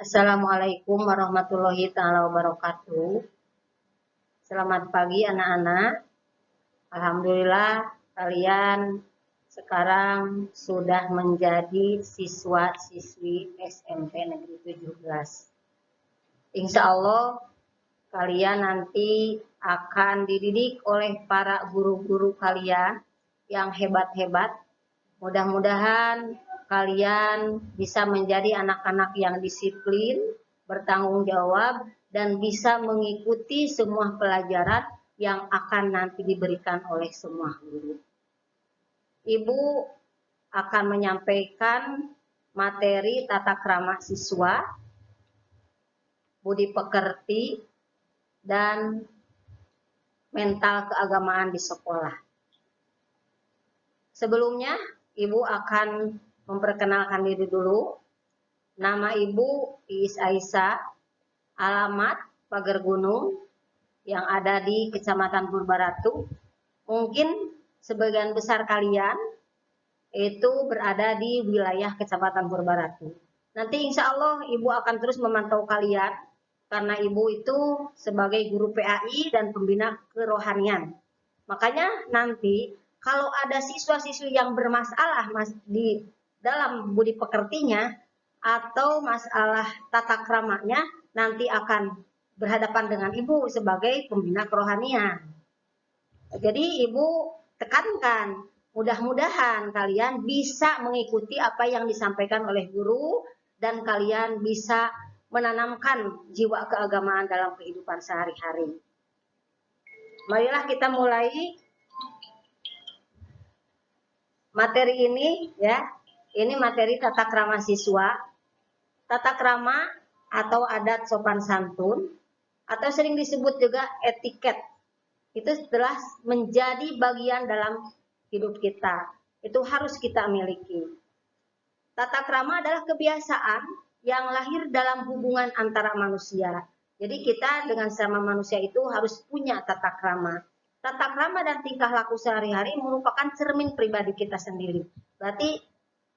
Assalamualaikum warahmatullahi taala wabarakatuh. Selamat pagi anak-anak. Alhamdulillah kalian sekarang sudah menjadi siswa-siswi SMP Negeri 17. Insya Allah kalian nanti akan dididik oleh para guru-guru kalian yang hebat-hebat. Mudah-mudahan kalian bisa menjadi anak-anak yang disiplin, bertanggung jawab, dan bisa mengikuti semua pelajaran yang akan nanti diberikan oleh semua guru. Ibu akan menyampaikan materi tata krama siswa, budi pekerti, dan mental keagamaan di sekolah. Sebelumnya, Ibu akan memperkenalkan diri dulu. Nama Ibu Iis Aisyah, alamat Pager Gunung yang ada di Kecamatan Purbaratu. Mungkin sebagian besar kalian itu berada di wilayah Kecamatan Purbaratu. Nanti insya Allah Ibu akan terus memantau kalian karena Ibu itu sebagai guru PAI dan pembina kerohanian. Makanya nanti kalau ada siswa-siswi yang bermasalah di dalam budi pekertinya atau masalah tata kramanya, nanti akan berhadapan dengan Ibu sebagai pembina kerohanian. Jadi Ibu tekankan, mudah-mudahan kalian bisa mengikuti apa yang disampaikan oleh guru dan kalian bisa menanamkan jiwa keagamaan dalam kehidupan sehari-hari. Marilah kita mulai materi ini ya. Ini materi tata krama siswa. Tata krama atau adat sopan santun atau sering disebut juga etiket. Itu telah menjadi bagian dalam hidup kita. Itu harus kita miliki. Tata krama adalah kebiasaan yang lahir dalam hubungan antara manusia. Jadi kita dengan sesama manusia itu harus punya tata krama. Tata krama dan tingkah laku sehari-hari merupakan cermin pribadi kita sendiri. Berarti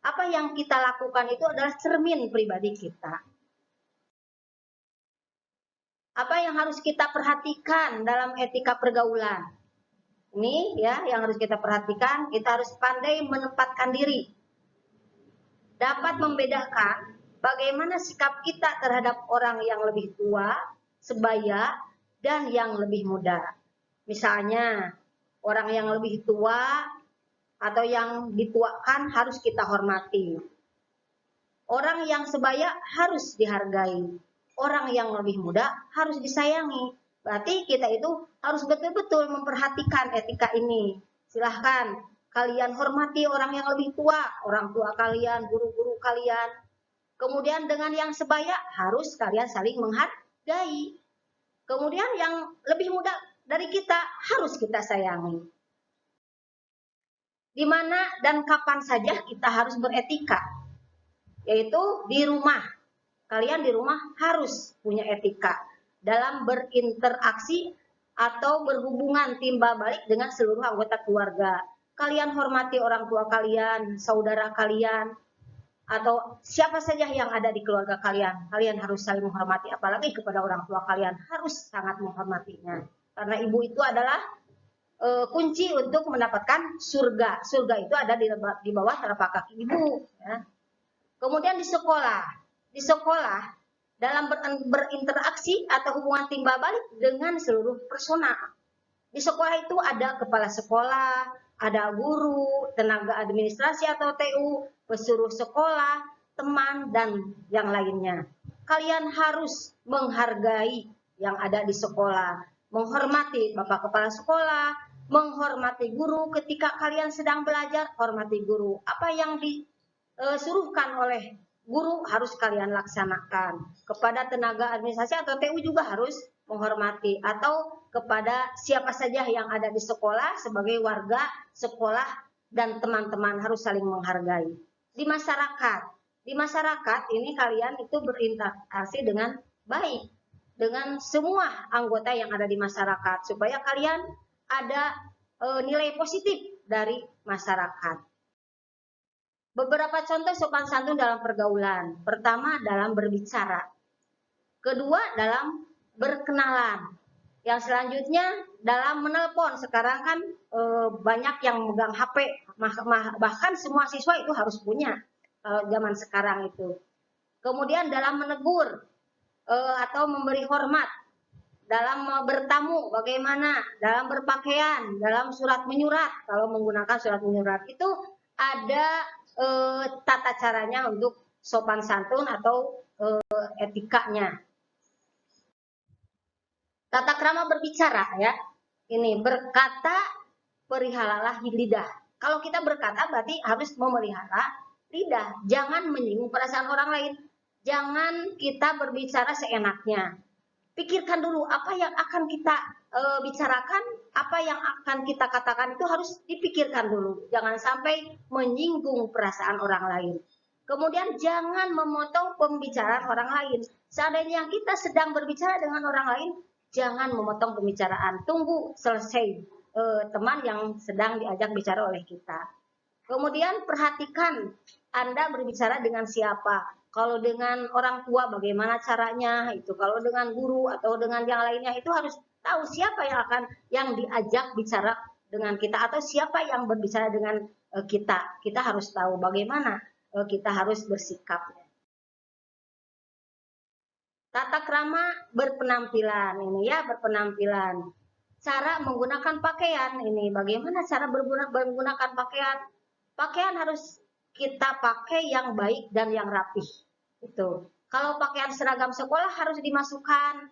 apa yang kita lakukan itu adalah cermin pribadi kita. Apa yang harus kita perhatikan dalam etika pergaulan? Ini ya yang harus kita perhatikan, kita harus pandai menempatkan diri. Dapat membedakan bagaimana sikap kita terhadap orang yang lebih tua, sebaya, dan yang lebih muda. Misalnya, orang yang lebih tua atau yang dituakan harus kita hormati. Orang yang sebaya harus dihargai. Orang yang lebih muda harus disayangi. Berarti kita itu harus betul-betul memperhatikan etika ini. Silahkan kalian hormati orang yang lebih tua, orang tua kalian, guru-guru kalian. Kemudian dengan yang sebaya harus kalian saling menghargai. Kemudian yang lebih muda dari kita harus kita sayangi. Di mana dan kapan saja kita harus beretika, yaitu di rumah. Kalian di rumah harus punya etika dalam berinteraksi atau berhubungan timbal balik dengan seluruh anggota keluarga. Kalian hormati orang tua kalian, saudara kalian, atau siapa saja yang ada di keluarga kalian. Kalian harus saling menghormati, apalagi kepada orang tua kalian harus sangat menghormatinya. Karena ibu itu adalah kunci untuk mendapatkan surga. Surga itu ada di bawah telapak kaki ibu. Ya. Kemudian di sekolah dalam berinteraksi atau hubungan timbal balik dengan seluruh personal. Di sekolah itu ada kepala sekolah, ada guru, tenaga administrasi atau TU, pesuruh sekolah, teman, dan yang lainnya. Kalian harus menghargai yang ada di sekolah, menghormati Bapak Kepala Sekolah, menghormati guru ketika kalian sedang belajar, hormati guru. Apa yang disuruhkan oleh guru harus kalian laksanakan. Kepada tenaga administrasi atau TU juga harus menghormati. Atau kepada siapa saja yang ada di sekolah sebagai warga sekolah dan teman-teman harus saling menghargai. Di masyarakat ini kalian itu berinteraksi dengan baik dengan semua anggota yang ada di masyarakat supaya kalian ada nilai positif dari masyarakat. Beberapa contoh sopan santun dalam pergaulan. Pertama, dalam berbicara. Kedua, dalam berkenalan. Yang selanjutnya, dalam menelpon. Sekarang kan banyak yang megang HP. Bahkan semua siswa itu harus punya. Kalau zaman sekarang itu. Kemudian dalam menegur atau memberi hormat. Dalam bertamu, bagaimana? Dalam berpakaian, dalam surat menyurat. Kalau menggunakan surat menyurat itu ada tata caranya untuk sopan santun atau etikanya. Tata krama berbicara ya. Ini berkata perihalalah lidah. Kalau kita berkata berarti harus memelihara lidah. Jangan menyinggung perasaan orang lain. Jangan kita berbicara seenaknya. Pikirkan dulu apa yang akan kita bicarakan, apa yang akan kita katakan itu harus dipikirkan dulu. Jangan sampai menyinggung perasaan orang lain. Kemudian jangan memotong pembicaraan orang lain. Seandainya kita sedang berbicara dengan orang lain, jangan memotong pembicaraan. Tunggu selesai teman yang sedang diajak bicara oleh kita. Kemudian perhatikan Anda berbicara dengan siapa. Kalau dengan orang tua bagaimana caranya itu. Kalau dengan guru atau dengan yang lainnya itu harus tahu siapa yang diajak bicara dengan kita atau siapa yang berbicara dengan kita. Kita harus tahu bagaimana kita harus bersikap. Tata krama berpenampilan ini ya, berpenampilan. Cara menggunakan pakaian ini, bagaimana cara menggunakan pakaian? Pakaian harus kita pakai yang baik dan yang rapih. Itu. Kalau pakaian seragam sekolah harus dimasukkan,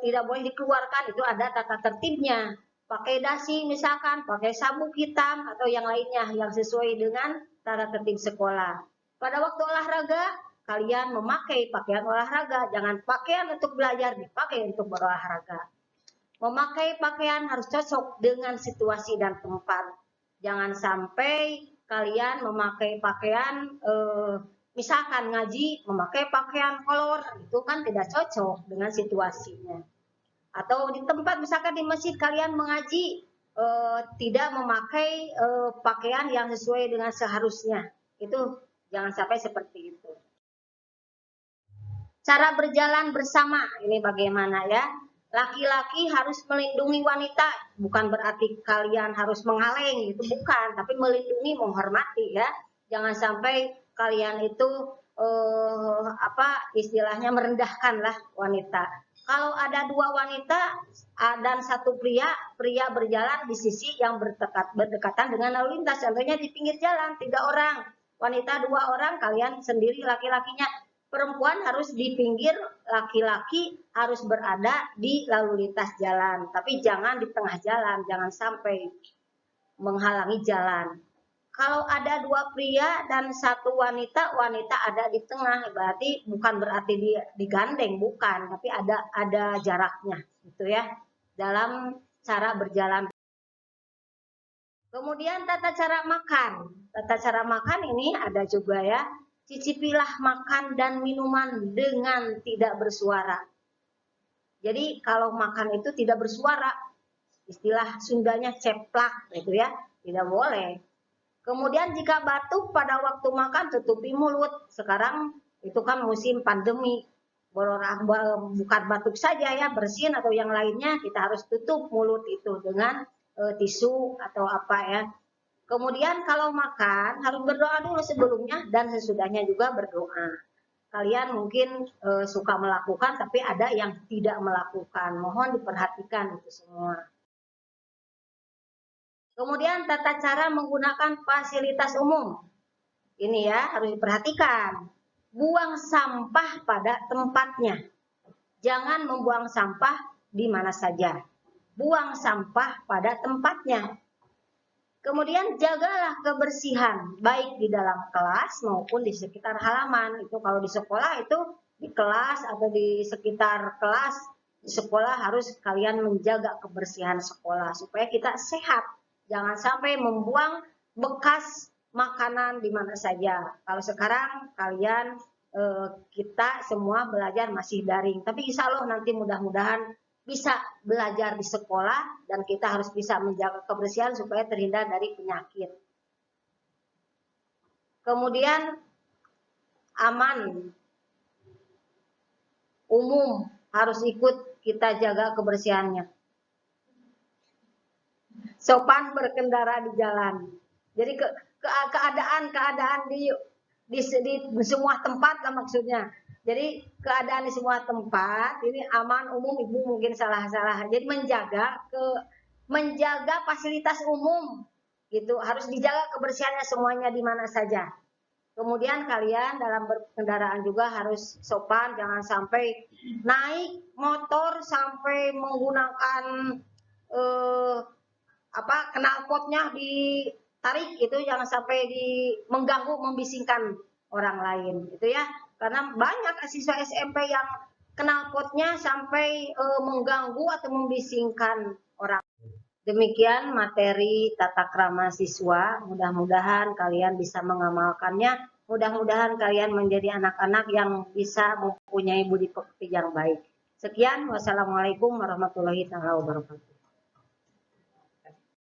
tidak boleh dikeluarkan. Itu ada tata tertibnya. Pakai dasi misalkan, pakai sabuk hitam atau yang lainnya yang sesuai dengan tata tertib sekolah. Pada waktu olahraga, kalian memakai pakaian olahraga. Jangan pakaian untuk belajar dipakai untuk berolahraga. Memakai pakaian harus cocok dengan situasi dan tempat. Jangan sampai kalian memakai pakaian, misalkan ngaji, memakai pakaian kolor, itu kan tidak cocok dengan situasinya. Atau di tempat, misalkan di masjid kalian mengaji, tidak memakai pakaian yang sesuai dengan seharusnya. Itu jangan sampai seperti itu. Cara berjalan bersama, ini bagaimana ya? Laki-laki harus melindungi wanita, bukan berarti kalian harus mengaleng, itu bukan, tapi melindungi, menghormati ya. Jangan sampai kalian itu istilahnya merendahkan lah wanita. Kalau ada dua wanita dan satu pria berjalan di sisi yang berdekatan dengan lalu lintas, contohnya di pinggir jalan, 3 orang, wanita 2 orang, kalian sendiri laki-lakinya. Perempuan harus di pinggir, laki-laki harus berada di lalu lintas jalan. Tapi jangan di tengah jalan, jangan sampai menghalangi jalan. Kalau ada 2 pria dan 1 wanita, wanita ada di tengah, berarti bukan berarti digandeng, bukan, tapi ada jaraknya, gitu ya, dalam cara berjalan. Kemudian tata cara makan. Tata cara makan ini ada juga ya. Cicipilah makan dan minuman dengan tidak bersuara. Jadi kalau makan itu tidak bersuara, istilah Sundanya ceplak gitu ya, tidak boleh. Kemudian jika batuk pada waktu makan tutupi mulut. Sekarang itu kan musim pandemi, bukan batuk saja ya, bersin atau yang lainnya kita harus tutup mulut itu dengan tisu atau apa ya. Kemudian kalau makan harus berdoa dulu sebelumnya dan sesudahnya juga berdoa. Kalian mungkin suka melakukan tapi ada yang tidak melakukan. Mohon diperhatikan itu semua. Kemudian tata cara menggunakan fasilitas umum. Ini ya harus diperhatikan. Buang sampah pada tempatnya. Jangan membuang sampah di mana saja. Buang sampah pada tempatnya. Kemudian jagalah kebersihan, baik di dalam kelas maupun di sekitar halaman. Itu kalau di sekolah itu di kelas atau di sekitar kelas, di sekolah harus kalian menjaga kebersihan sekolah supaya kita sehat. Jangan sampai membuang bekas makanan di mana saja. Kalau sekarang kalian kita semua belajar masih daring, tapi insya Allah nanti mudah-mudahan bisa belajar di sekolah dan kita harus bisa menjaga kebersihan supaya terhindar dari penyakit. Kemudian aman, umum harus ikut kita jaga kebersihannya. Sopan berkendara di jalan. Jadi keadaan di semua tempat lah maksudnya. Jadi keadaan di semua tempat ini aman, umum, ibu mungkin salah-salah. Jadi menjaga fasilitas umum gitu, harus dijaga kebersihannya semuanya di mana saja. Kemudian kalian dalam berkendaraan juga harus sopan, jangan sampai naik motor sampai menggunakan knalpotnya ditarik, itu jangan sampai mengganggu, membisingkan orang lain gitu ya. Karena banyak siswa SMP yang knalpotnya sampai mengganggu atau membisingkan orang. Demikian materi tata krama siswa, mudah-mudahan kalian bisa mengamalkannya, mudah-mudahan kalian menjadi anak-anak yang bisa mempunyai budi pekerti yang baik. Sekian, wassalamualaikum warahmatullahi wabarakatuh.